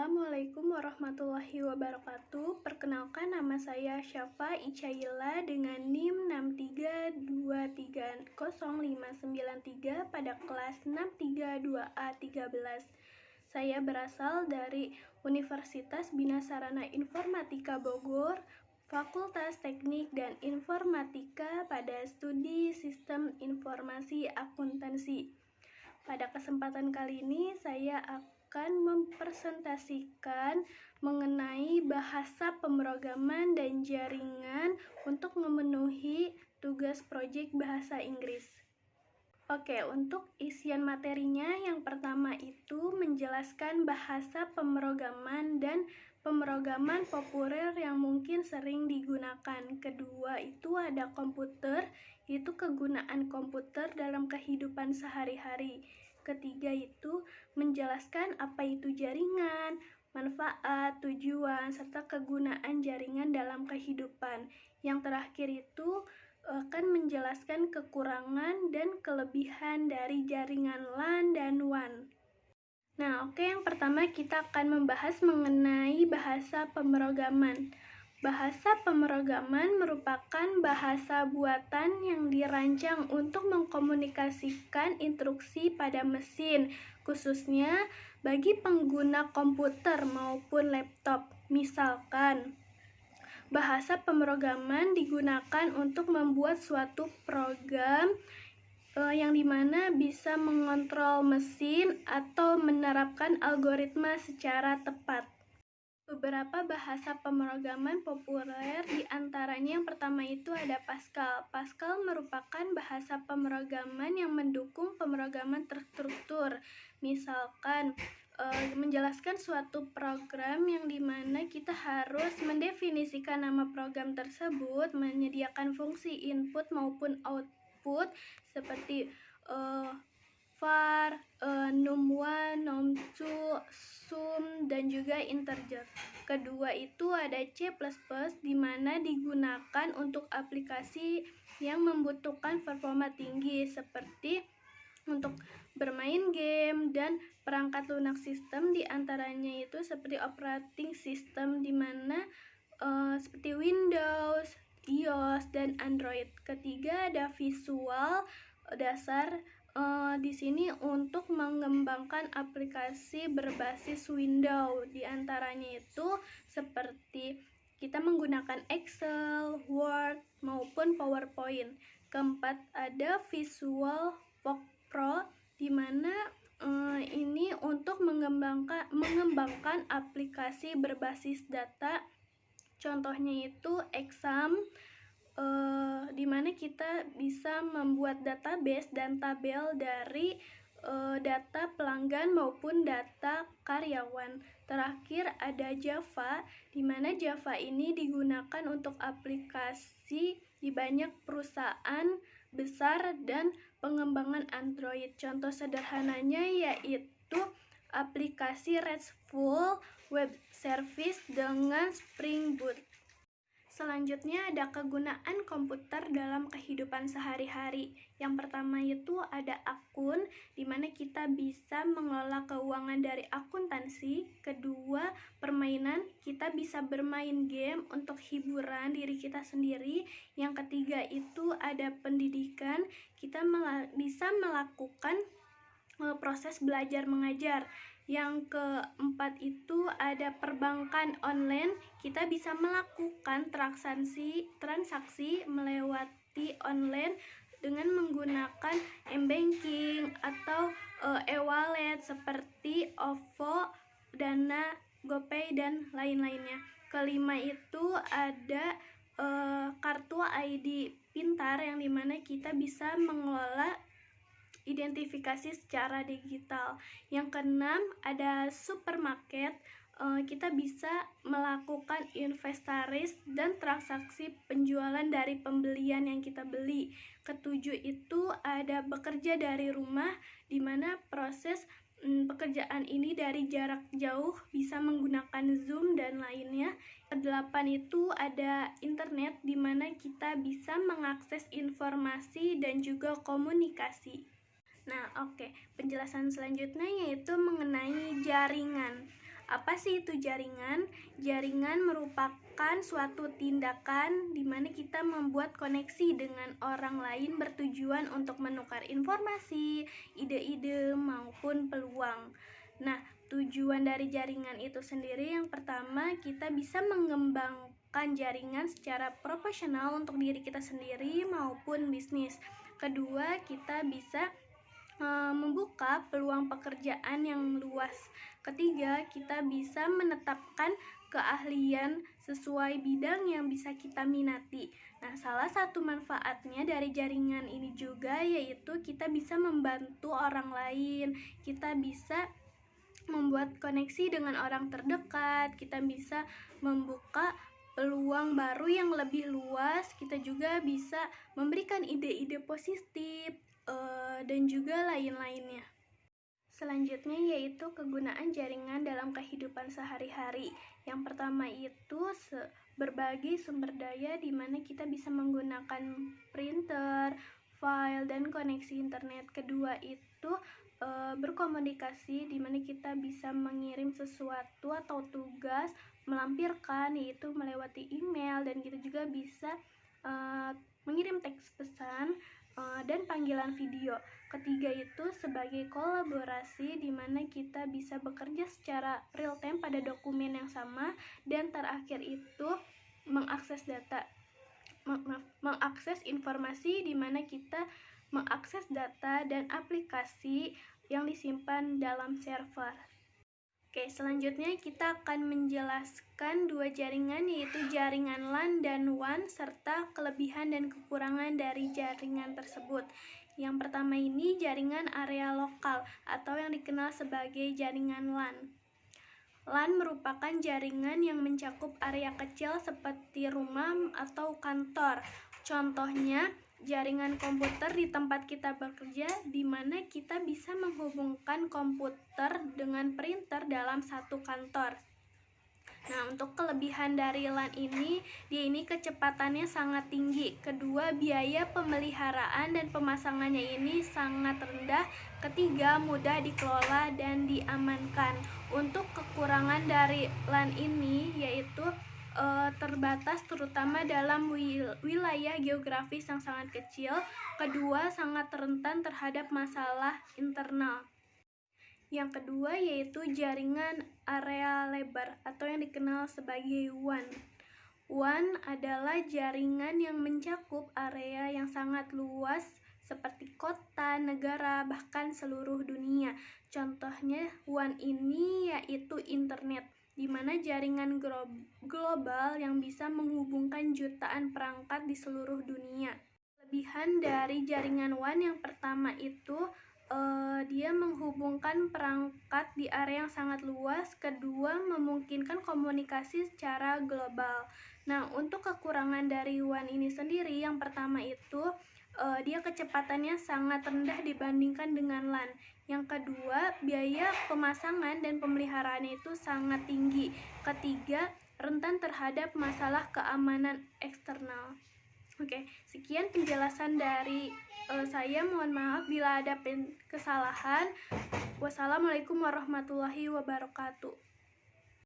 Assalamualaikum warahmatullahi wabarakatuh. Perkenalkan, nama saya Syafa Icaila dengan NIM 632300593 pada kelas 632A13. Saya berasal dari Universitas Bina Sarana Informatika Bogor, Fakultas Teknik dan Informatika pada studi Sistem Informasi Akuntansi. Pada kesempatan kali ini saya akan mempresentasikan mengenai bahasa pemrograman dan jaringan untuk memenuhi tugas proyek bahasa Inggris. Oke, untuk isian materinya yang pertama itu menjelaskan bahasa pemrograman dan pemrograman populer yang mungkin sering digunakan. Kedua itu ada komputer, itu kegunaan komputer dalam kehidupan sehari-hari. Ketiga itu menjelaskan apa itu jaringan, manfaat, tujuan, serta kegunaan jaringan dalam kehidupan. Yang terakhir itu akan menjelaskan kekurangan dan kelebihan dari jaringan LAN dan WAN. Nah, yang pertama kita akan membahas mengenai bahasa pemrograman. Bahasa pemrograman merupakan bahasa buatan yang dirancang untuk mengkomunikasikan instruksi pada mesin, khususnya bagi pengguna komputer maupun laptop. Misalkan, bahasa pemrograman digunakan untuk membuat suatu program yang dimana bisa mengontrol mesin atau menerapkan algoritma secara tepat. Beberapa bahasa pemrograman populer diantaranya yang pertama itu ada Pascal. Pascal merupakan bahasa pemrograman yang mendukung pemrograman terstruktur. Misalkan menjelaskan suatu program yang dimana kita harus mendefinisikan nama program tersebut, menyediakan fungsi input maupun output seperti var, num1, num2, sum, dan juga integer. Kedua itu ada C++, di mana digunakan untuk aplikasi yang membutuhkan performa tinggi seperti untuk bermain game dan perangkat lunak sistem, diantaranya itu seperti operating system di mana seperti Windows, iOS, dan Android. Ketiga ada visual dasar di sini untuk mengembangkan aplikasi berbasis Windows, diantaranya itu seperti kita menggunakan Excel, Word, maupun PowerPoint. Keempat ada Visual Pro, di mana ini untuk mengembangkan aplikasi berbasis data. Contohnya itu exam, di mana kita bisa membuat database dan tabel dari data pelanggan maupun data karyawan. Terakhir ada Java, di mana Java ini digunakan untuk aplikasi di banyak perusahaan besar dan pengembangan Android. Contoh sederhananya yaitu aplikasi RESTful Web Service dengan Spring Boot. Selanjutnya ada kegunaan komputer dalam kehidupan sehari-hari. Yang pertama itu ada akun, di mana kita bisa mengelola keuangan dari akuntansi. Kedua, permainan, kita bisa bermain game untuk hiburan diri kita sendiri. Yang ketiga itu ada pendidikan, kita bisa melakukan proses belajar mengajar. Yang keempat itu ada perbankan online, kita bisa melakukan transaksi melewati online dengan menggunakan m-banking atau e-wallet seperti OVO, Dana, GoPay, dan lain-lainnya. Kelima itu ada kartu ID pintar, yang dimana kita bisa mengelola identifikasi secara digital. Yang keenam ada supermarket, kita bisa melakukan inventaris dan transaksi penjualan dari pembelian yang kita beli. Ketujuh itu ada bekerja dari rumah, di mana proses pekerjaan ini dari jarak jauh bisa menggunakan Zoom dan lainnya. Kedelapan itu ada internet, di mana kita bisa mengakses informasi dan juga komunikasi. Nah, penjelasan selanjutnya yaitu mengenai jaringan. Apa sih itu jaringan? Jaringan merupakan suatu tindakan di mana kita membuat koneksi dengan orang lain bertujuan untuk menukar informasi, ide-ide, maupun peluang. Nah, tujuan dari jaringan itu sendiri yang pertama, kita bisa mengembangkan jaringan secara profesional untuk diri kita sendiri maupun bisnis. Kedua, kita bisa membuka peluang pekerjaan yang luas. Ketiga, kita bisa menetapkan keahlian sesuai bidang yang bisa kita minati. Nah, salah satu manfaatnya dari jaringan ini juga yaitu kita bisa membantu orang lain. Kita bisa membuat koneksi dengan orang terdekat. Kita bisa membuka peluang baru yang lebih luas. Kita juga bisa memberikan ide-ide positif dan juga lain-lainnya. Selanjutnya yaitu kegunaan jaringan dalam kehidupan sehari-hari. Yang pertama itu berbagi sumber daya di mana kita bisa menggunakan printer, file, dan koneksi internet. Kedua itu berkomunikasi di mana kita bisa mengirim sesuatu atau tugas, melampirkan yaitu melewati email, dan kita juga bisa mengirim teks pesan dan panggilan video. Ketiga itu sebagai kolaborasi di mana kita bisa bekerja secara real time pada dokumen yang sama. Dan terakhir itu mengakses data, mengakses informasi di mana kita mengakses data dan aplikasi yang disimpan dalam server. Oke, selanjutnya kita akan menjelaskan dua jaringan, yaitu jaringan LAN dan WAN serta kelebihan dan kekurangan dari jaringan tersebut. Yang pertama ini jaringan area lokal atau yang dikenal sebagai jaringan LAN. LAN merupakan jaringan yang mencakup area kecil seperti rumah atau kantor. Contohnya, jaringan komputer di tempat kita bekerja, di mana kita bisa menghubungkan komputer dengan printer dalam satu kantor. Nah, untuk kelebihan dari LAN ini, dia ini kecepatannya sangat tinggi. Kedua, biaya pemeliharaan dan pemasangannya ini sangat rendah. Ketiga, mudah dikelola dan diamankan. Untuk kekurangan dari LAN ini yaitu terbatas terutama dalam wilayah geografis yang sangat kecil. Kedua, sangat rentan terhadap masalah internal. Yang kedua yaitu jaringan area lebar atau yang dikenal sebagai WAN. WAN adalah jaringan yang mencakup area yang sangat luas seperti kota, negara, bahkan seluruh dunia. Contohnya WAN ini yaitu internet, di mana jaringan global yang bisa menghubungkan jutaan perangkat di seluruh dunia. Kelebihan dari jaringan WAN yang pertama itu dia menghubungkan perangkat di area yang sangat luas. Kedua, memungkinkan komunikasi secara global. Nah, untuk kekurangan dari WAN ini sendiri, yang pertama itu dia kecepatannya sangat rendah dibandingkan dengan LAN. Yang kedua, biaya pemasangan dan pemeliharaannya itu sangat tinggi. Ketiga, rentan terhadap masalah keamanan eksternal. Oke, sekian penjelasan dari saya. Mohon maaf bila ada kesalahan. Wassalamualaikum warahmatullahi wabarakatuh.